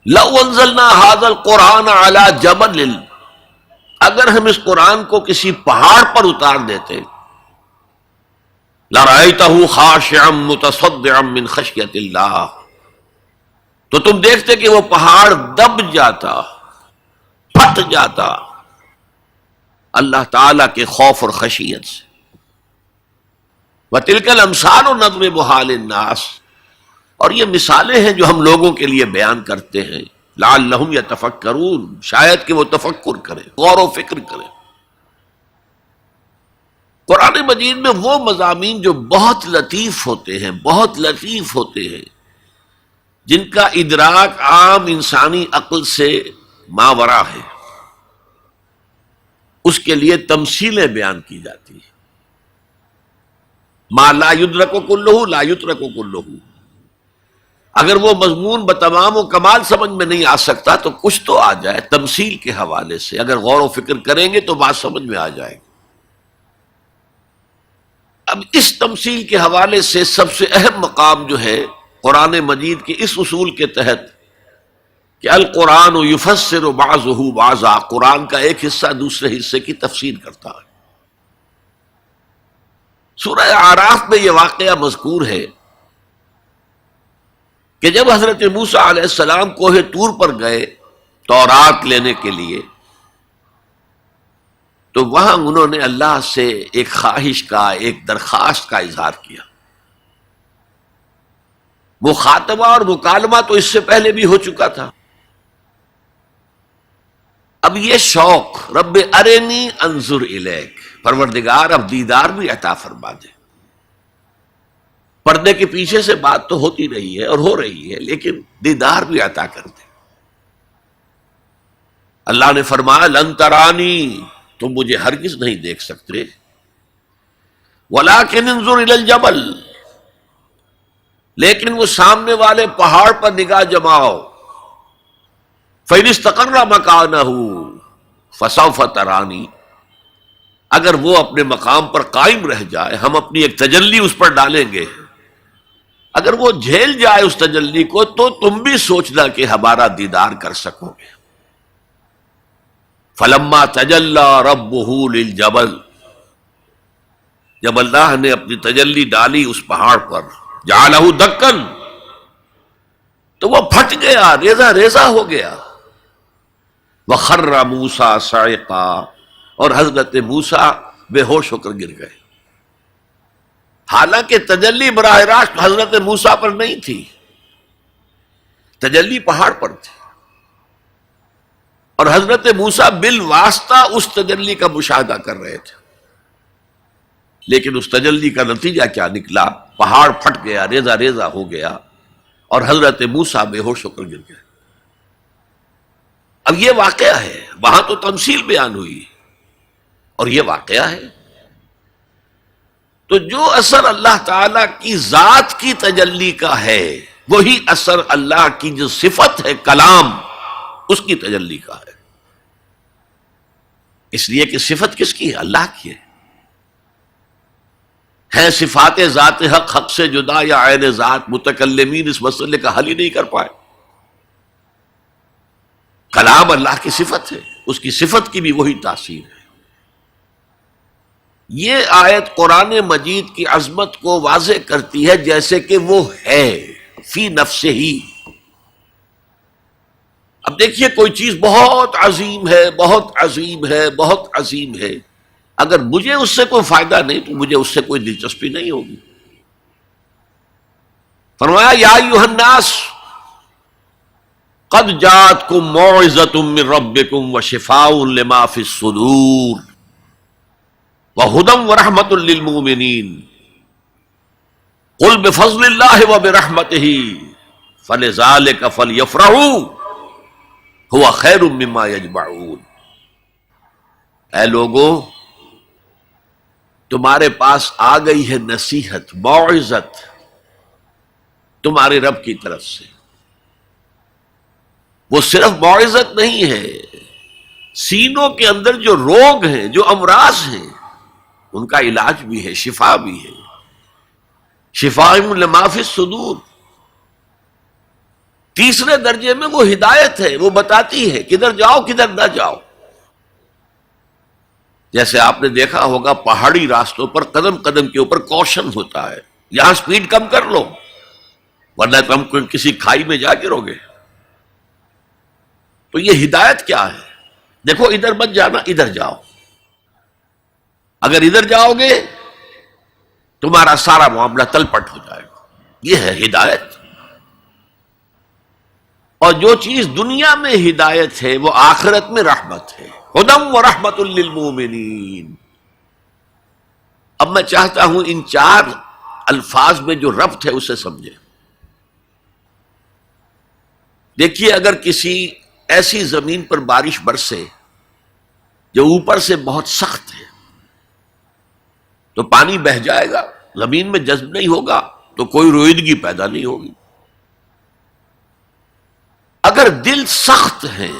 لو انزلنا هذا القرآن على جبل، اگر ہم اس قرآن کو کسی پہاڑ پر اتار دیتے، لرأيته خاشعا متصدعا من خشية اللہ، تو تم دیکھتے کہ وہ پہاڑ دب جاتا، پھٹ جاتا اللہ تعالی کے خوف اور خشیت سے۔ وَتِلْكَ الْأَمْثَالُ نَضْرِبُهَا لِلنَّاسِ، اور یہ مثالیں ہیں جو ہم لوگوں کے لیے بیان کرتے ہیں، لعلہم یتفکرون، شاید کہ وہ تفکر کریں، غور و فکر کریں۔ قرآن مجید میں وہ مضامین جو بہت لطیف ہوتے ہیں، بہت لطیف ہوتے ہیں، جن کا ادراک عام انسانی عقل سے ماورا ہے، اس کے لیے تمثیلیں بیان کی جاتی ہیں۔ ما لا یدرک کلہ لا یترک کلہ، اگر وہ مضمون بتمام و کمال سمجھ میں نہیں آ سکتا تو کچھ تو آ جائے تمثیل کے حوالے سے، اگر غور و فکر کریں گے تو بات سمجھ میں آ جائے گی۔ اب اس تمثیل کے حوالے سے سب سے اہم مقام جو ہے قرآن مجید کے اس اصول کے تحت کہ القرآن یفسر بعضہ بعضا، قرآن کا ایک حصہ دوسرے حصے کی تفسیر کرتا ہے۔ سورہ اعراف میں یہ واقعہ مذکور ہے کہ جب حضرت موسیٰ علیہ السلام کوہ طور پر گئے تورات لینے کے لیے، تو وہاں انہوں نے اللہ سے ایک خواہش کا، ایک درخواست کا اظہار کیا۔ وہ خاتمہ اور مکالمہ تو اس سے پہلے بھی ہو چکا تھا، اب یہ شوق، رب ارنی انظر الیک، پروردگار اب دیدار بھی عطا فرما دے۔ پردے کے پیچھے سے بات تو ہوتی رہی ہے اور ہو رہی ہے، لیکن دیدار بھی عطا کر دے۔ اللہ نے فرمایا لن ترانی، تم مجھے ہرگز نہیں دیکھ سکتے، ولکن انظر الی الجبل، لیکن وہ سامنے والے پہاڑ پر نگاہ جماؤ، فَإِنِ اسْتَقَرَّ مَكَانَهُ فَسَوْفَ تَرَانِي، اگر وہ اپنے مقام پر قائم رہ جائے، ہم اپنی ایک تجلی اس پر ڈالیں گے، اگر وہ جھیل جائے اس تجلی کو تو تم بھی سوچنا کہ ہمارا دیدار کر سکو گے۔ فَلَمَّا تَجَلَّى رَبُّهُ لِلْجَبَلِ، جب اللہ نے اپنی تجلی ڈالی اس پہاڑ پر، جعلہ دکن، تو وہ پھٹ گیا، ریزہ ریزہ ہو گیا۔ وَخَرَّ مُوسَىٰ صَعِقًا، اور حضرت موسیٰ بے ہوش ہو کر گر گئے، حالانکہ تجلی براہ راست حضرت موسیٰ پر نہیں تھی، تجلی پہاڑ پر تھی، اور حضرت موسیٰ بالواسطہ اس تجلی کا مشاہدہ کر رہے تھے، لیکن اس تجلی کا نتیجہ کیا نکلا؟ پہاڑ پھٹ گیا، ریزہ ریزہ ہو گیا، اور حضرت موسیٰ بے ہوش ہو کر گر گئے۔ اب یہ واقعہ ہے، وہاں تو تمثیل بیان ہوئی اور یہ واقعہ ہے۔ تو جو اثر اللہ تعالی کی ذات کی تجلی کا ہے، وہی اثر اللہ کی جو صفت ہے کلام، اس کی تجلی کا ہے، اس لیے کہ صفت کس کی ہے؟ اللہ کی ہے صفات ذات حق حق سے جدا یا عین ذات، متکلمین اس مسئلے کا حل ہی نہیں کر پائے۔ کلام اللہ کی صفت ہے، اس کی صفت کی بھی وہی تاثیر ہے۔ یہ آیت قرآن مجید کی عظمت کو واضح کرتی ہے جیسے کہ وہ ہے فی نفسہ ہی۔ اب دیکھیے کوئی چیز بہت عظیم ہے، بہت عظیم ہے، بہت عظیم ہے، اگر مجھے اس سے کوئی فائدہ نہیں تو مجھے اس سے کوئی دلچسپی نہیں ہوگی۔ فرمایا یا ایھا الناس قد جاءتکم موعظۃ من ربکم وشفاء لما فی الصدور وہدی ورحمۃ للمؤمنین قل بفضل اللہ وبرحمتہ فلذلک فلیفرحوا هو خیر مما یجمعون۔ اے لوگو، تمہارے پاس آ گئی ہے نصیحت، موعظت تمہارے رب کی طرف سے۔ وہ صرف موعظت نہیں ہے، سینوں کے اندر جو روگ ہیں، جو امراض ہیں، ان کا علاج بھی ہے، شفا بھی ہے۔ شفاء لما فی الصدور، تیسرے درجے میں وہ ہدایت ہے، وہ بتاتی ہے کدھر جاؤ کدھر نہ جاؤ. جیسے آپ نے دیکھا ہوگا پہاڑی راستوں پر قدم قدم کے اوپر کوشن ہوتا ہے، یہاں سپیڈ کم کر لو ورنہ تم کسی کھائی میں جا گرو گے. تو یہ ہدایت کیا ہے؟ دیکھو ادھر مت جانا، ادھر جاؤ. اگر ادھر جاؤ گے تمہارا سارا معاملہ تل پٹ ہو جائے گا. یہ ہے ہدایت. اور جو چیز دنیا میں ہدایت ہے وہ آخرت میں رحمت ہے. ہدی و رحمت للمومنین. اب میں چاہتا ہوں ان چار الفاظ میں جو ربط ہے اسے سمجھیں. دیکھیے اگر کسی ایسی زمین پر بارش برسے جو اوپر سے بہت سخت ہے تو پانی بہہ جائے گا، زمین میں جذب نہیں ہوگا تو کوئی رویدگی پیدا نہیں ہوگی. اگر دل سخت ہیں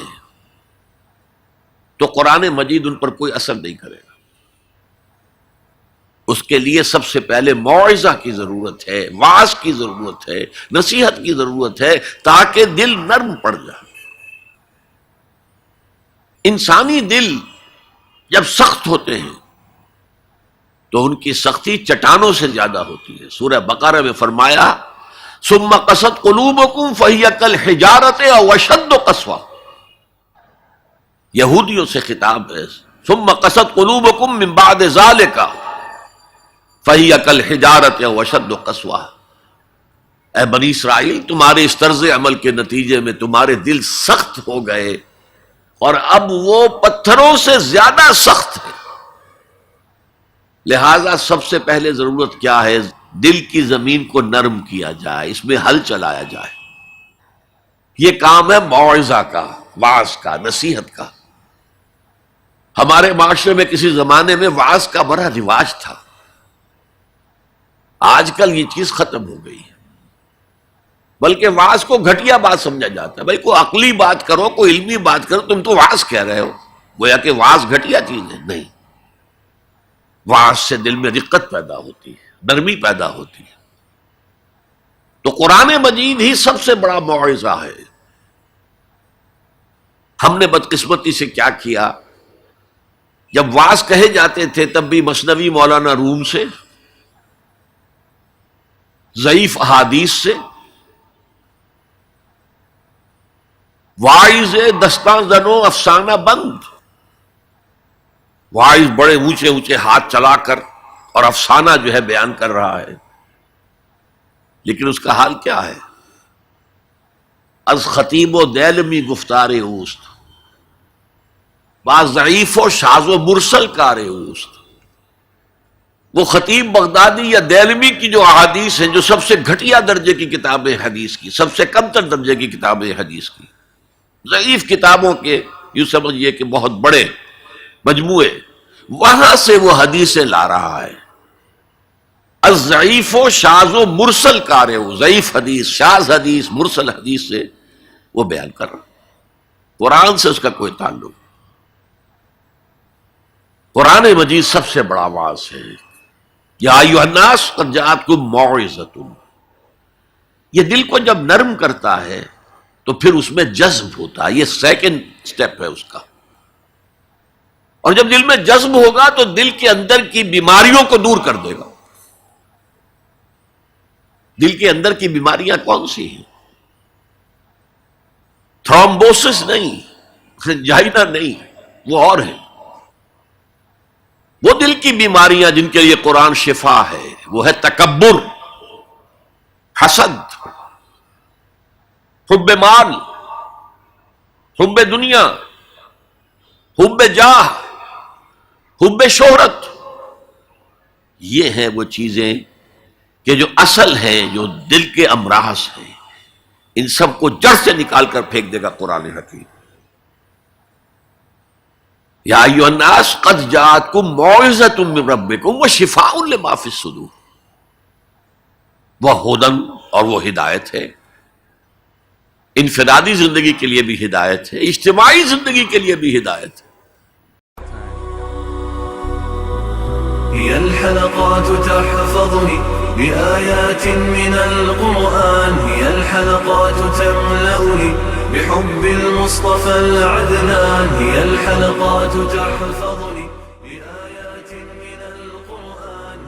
تو قرآن مجید ان پر کوئی اثر نہیں کرے گا. اس کے لیے سب سے پہلے موعظہ کی ضرورت ہے، واعظ کی ضرورت ہے، نصیحت کی ضرورت ہے تاکہ دل نرم پڑ جائے. انسانی دل جب سخت ہوتے ہیں تو ان کی سختی چٹانوں سے زیادہ ہوتی ہے. سورہ بقرہ میں فرمایا ثم قست قلوبکم فہی کالحجارۃ او اشد قسوہ. یہودیوں سے خطاب ہے. ثم قست قلوبکم من بعد ذلک فہی کالحجارۃ او اشد قسوہ. اے بنی اسرائیل، تمہارے اس طرز عمل کے نتیجے میں تمہارے دل سخت ہو گئے اور اب وہ پتھروں سے زیادہ سخت ہے. لہذا سب سے پہلے ضرورت کیا ہے؟ دل کی زمین کو نرم کیا جائے، اس میں ہل چلایا جائے. یہ کام ہے موعظہ کا، واعظ کا، نصیحت کا. ہمارے معاشرے میں کسی زمانے میں واعظ کا بڑا رواج تھا. آج کل یہ چیز ختم ہو گئی ہے، بلکہ واعظ کو گھٹیا بات سمجھا جاتا ہے. بھائی کوئی عقلی بات کرو، کوئی علمی بات کرو، تم تو واعظ کہہ رہے ہو. گویا کہ واعظ گھٹیا چیز ہے. نہیں، واعظ سے دل میں رقت پیدا ہوتی ہے، نرمی پیدا ہوتی ہے. تو قرآن مجید ہی سب سے بڑا موعظہ ہے. ہم نے بدقسمتی سے کیا کیا، جب واعظ کہے جاتے تھے تب بھی مثنوی مولانا روم سے، ضعیف احادیث سے، واعظ دستاں زنو افسانہ بند. واعظ بڑے اونچے اونچے ہاتھ چلا کر اور افسانہ جو ہے بیان کر رہا ہے، لیکن اس کا حال کیا ہے؟ از خطیب و دیلمی گفتار اوست، بعض ضعیف و شاذ و مرسل کار اوست. وہ خطیب بغدادی یا دیلمی کی جو احادیث ہیں، جو سب سے گھٹیا درجے کی کتابیں حدیث کی، سب سے کم تر درجے کی کتابیں حدیث کی، ضعیف کتابوں کے یوں سمجھیے کہ بہت بڑے مجموعے، وہاں سے وہ حدیثیں لا رہا ہے. الضعیف و شاذ و مرسل کار ہو، ضعیف حدیث، شاذ حدیث، مرسل حدیث سے وہ بیان کر رہا. قرآن سے اس کا کوئی تعلق. قرآن مجید سب سے بڑا واعظ ہے. یا ایھا الناس قد جاءتکم موعظۃ. یہ دل کو جب نرم کرتا ہے تو پھر اس میں جذب ہوتا ہے. یہ سیکنڈ سٹیپ ہے اس کا. اور جب دل میں جذب ہوگا تو دل کے اندر کی بیماریوں کو دور کر دے گا. دل کے اندر کی بیماریاں کون سی ہیں؟ تھرومبوسس نہیں، سنجائنا نہیں، وہ اور ہے. وہ دل کی بیماریاں جن کے لیے قرآن شفا ہے، وہ ہے تکبر، حسد، حب مال، حب دنیا، حب جاہ، حب شہرت. یہ ہیں وہ چیزیں کہ جو اصل ہیں، جو دل کے امراض ہیں. ان سب کو جڑ سے نکال کر پھینک دے گا قرآن حکیم. یا ایھا الناس قد جاءتکم موعظۃ من ربکم وشفاء لما فی الصدور. وہ ہدن، اور وہ ہدایت ہے. انفرادی زندگی کے لیے بھی ہدایت ہے، اجتماعی زندگی کے لیے بھی ہدایت ہے. هي الحلقات تحفظني بآيات من القرآن هي الحلقات تملأني بحب المصطفى العدنان، هي الحلقات تحفظني.